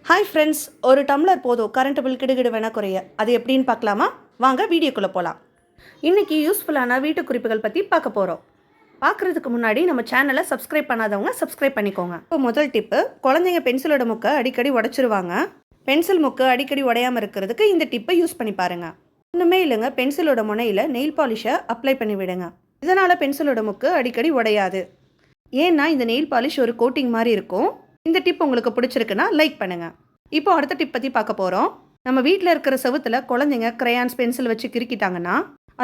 Hi friends, ஒரு tumbler போதும் current bill கிடுகிடு வேணா குறைய. அது எப்படின்னு பார்க்கலாமா? வாங்க வீடியோக்குள்ளே போகலாம். இன்றைக்கி யூஸ்ஃபுல்லான வீட்டு குறிப்புகள் பற்றி பார்க்க போகிறோம். பார்க்குறதுக்கு முன்னாடி நம்ம சேனலை சப்ஸ்கிரைப் பண்ணாதவங்க சப்ஸ்கிரைப் பண்ணிக்கோங்க. இப்போ முதல் டிப்பு, குழந்தைங்க பென்சிலோட முக்கை அடிக்கடி உடச்சிருவாங்க. பென்சில் முக்கு அடிக்கடி உடையாமல் இருக்கிறதுக்கு இந்த டிப்பை யூஸ் பண்ணி பாருங்கள். ஒன்றுமே இல்லைங்க, பென்சிலோட முனையில் நெயில் பாலிஷை அப்ளை பண்ணி விடுங்க. இதனால் பென்சிலோட முக்கு அடிக்கடி உடையாது. ஏன்னா இந்த நெயில் பாலிஷ் ஒரு கோட்டிங் மாதிரி இருக்கும். இந்த டிப் உங்களுக்கு பிடிச்சிருக்குன்னா லைக் பண்ணுங்கள். இப்போ அடுத்த டிப் பற்றி பார்க்க போகிறோம். நம்ம வீட்டில் இருக்கிற செவுத்தில் குழந்தைங்க கிரையான்ஸ் பென்சில் வச்சு கிறுக்கிட்டாங்கன்னா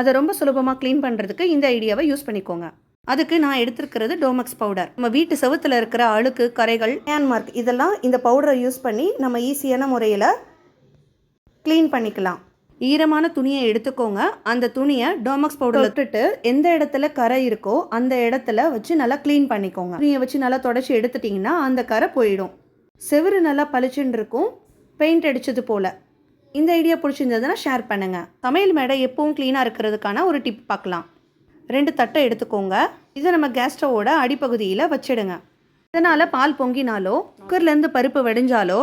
அதை ரொம்ப சுலபமாக க்ளீன் பண்ணுறதுக்கு இந்த ஐடியாவை யூஸ் பண்ணிக்கோங்க. அதுக்கு நான் எடுத்துருக்கிறது டோமக்ஸ் பவுடர். நம்ம வீட்டு செவுத்தில் இருக்கிற அழுக்கு, கரைகள், ஹேண்ட் மார்க் இதெல்லாம் இந்த பவுடரை யூஸ் பண்ணி நம்ம ஈஸியான முறையில் க்ளீன் பண்ணிக்கலாம். ஈரமான துணியை எடுத்துக்கோங்க. அந்த துணியை டோமக்ஸ் பவுடர் விட்டுட்டு எந்த இடத்துல கரை இருக்கோ அந்த இடத்துல வச்சு நல்லா க்ளீன் பண்ணிக்கோங்க. துணியை வச்சு நல்லா தொடச்சி எடுத்துட்டிங்கன்னா அந்த கரை போயிடும். செவுரு நல்லா பளிச்சுன்னு இருக்கும், பெயிண்ட் அடித்தது போல். இந்த ஐடியா பிடிச்சிருந்ததுன்னா ஷேர் பண்ணுங்கள். சமையல் மேடை எப்பவும் க்ளீனாக இருக்கிறதுக்கான ஒரு டிப் பார்க்கலாம். 2 தட்டை எடுத்துக்கோங்க. இதை நம்ம கேஸ் ஸ்டவோட அடிப்பகுதியில் வச்சிடுங்க. இதனால் பால் பொங்கினாலோ குக்கர்லேருந்து பருப்பு வெடிஞ்சாலோ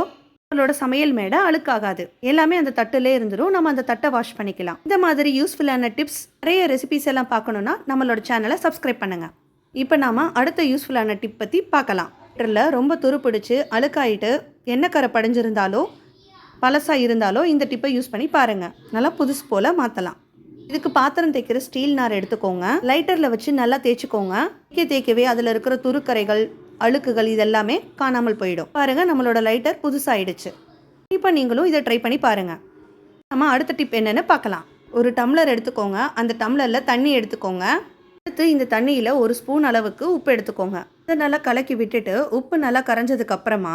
நம்மளோட சமையல் மேடை அழுக்காகாது. எல்லாமே அந்த தட்டிலே இருந்துடும். நம்ம அந்த தட்டை வாஷ் பண்ணிக்கலாம். இந்த மாதிரி யூஸ்ஃபுல்லான டிப்ஸ், நிறைய ரெசிபிஸ் எல்லாம் பார்க்கணுன்னா நம்மளோட சேனலை சப்ஸ்கிரைப் பண்ணுங்கள். இப்போ நாம் அடுத்த யூஸ்ஃபுல்லான டிப் பற்றி பார்க்கலாம். ரொம்ப துருப்பிடிச்சு அழுக்காயிட்டு எண்ணெய் கரை படிஞ்சிருந்தாலோ பழசாக இருந்தாலோ இந்த டிப்பை யூஸ் பண்ணி பாருங்கள். நல்லா புதுசு போல் மாற்றலாம். இதுக்கு பாத்திரம் தேய்க்கிற ஸ்டீல் நார் எடுத்துக்கோங்க. லைட்டரில் வச்சு நல்லா தேய்ச்சிக்கோங்க. தேய்க்கவே அதில் இருக்கிற துருக்கரைகள், அழுக்குகள் இதெல்லாமே காணாமல் போயிடும். பாருங்கள், நம்மளோட லைட்டர் புதுசாகிடுச்சு. இப்போ நீங்களும் இதை ட்ரை பண்ணி பாருங்கள். நம்ம அடுத்த டிப் என்னென்னு பார்க்கலாம். ஒரு டம்ளர் எடுத்துக்கோங்க. அந்த டம்ளரில் தண்ணி எடுத்துக்கோங்க. அடுத்து இந்த தண்ணியில் 1 ஸ்பூன் அளவுக்கு உப்பு எடுத்துக்கோங்க. இதை நல்லா கலக்கி விட்டுட்டு உப்பு நல்லா கரைஞ்சதுக்கு அப்புறமா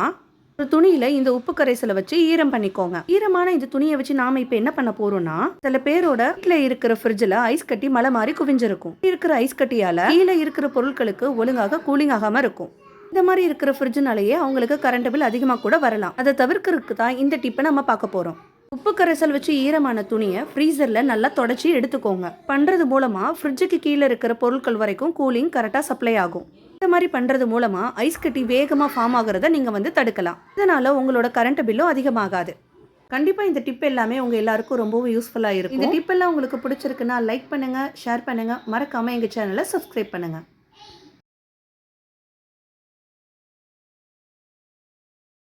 ஒரு துணியில் இந்த உப்பு கரைசலை வச்சு ஈரம் பண்ணிக்கோங்க. ஈரமான இந்த துணியை வச்சு நாம் இப்போ என்ன பண்ண போகிறோம்னா, சில பேரோட வீட்டில் இருக்கிற ஃப்ரிட்ஜில் ஐஸ் கட்டி மலை மாதிரி குவிஞ்சிருக்கும். இருக்கிற ஐஸ் கட்டியால் கீழே இருக்கிற பொருட்களுக்கு ஒழுங்காக கூலிங் ஆகாமல் இருக்கும். இந்த மாதிரி இருக்கிற ஃப்ரிட்ஜுனாலேயே அவங்களுக்கு கரண்ட் பில் அதிகமாக கூட வரலாம். அதை தவிர்க்கிறதுக்கு தான் இந்த டிப்பை நம்ம பார்க்க போகிறோம். உப்பு கரைசல் வச்சு ஈரமான துணியை ஃப்ரீசரில் நல்லா தொடச்சி எடுத்துக்கோங்க. பண்ணுறது மூலமாக ஃப்ரிட்ஜுக்கு கீழே இருக்கிற பொருட்கள் வரைக்கும் கூலிங் கரெக்டாக சப்ளை ஆகும். இந்த மாதிரி பண்ணுறது மூலமாக ஐஸ் கட்டி வேகமாக ஃபார்ம் ஆகிறத நீங்கள் தடுக்கலாம். இதனால் உங்களோட கரண்ட் பில்லும் அதிகமாகாது. கண்டிப்பாக இந்த டிப் எல்லாமே உங்கள் எல்லாருக்கும் ரொம்பவும் யூஸ்ஃபுல்லாக இருக்கும். இந்த டிப் எல்லாம் உங்களுக்கு பிடிச்சிருக்குன்னா லைக் பண்ணுங்கள், ஷேர் பண்ணுங்கள். மறக்காமல் எங்கள் சேனலை சப்ஸ்கிரைப் பண்ணுங்கள்.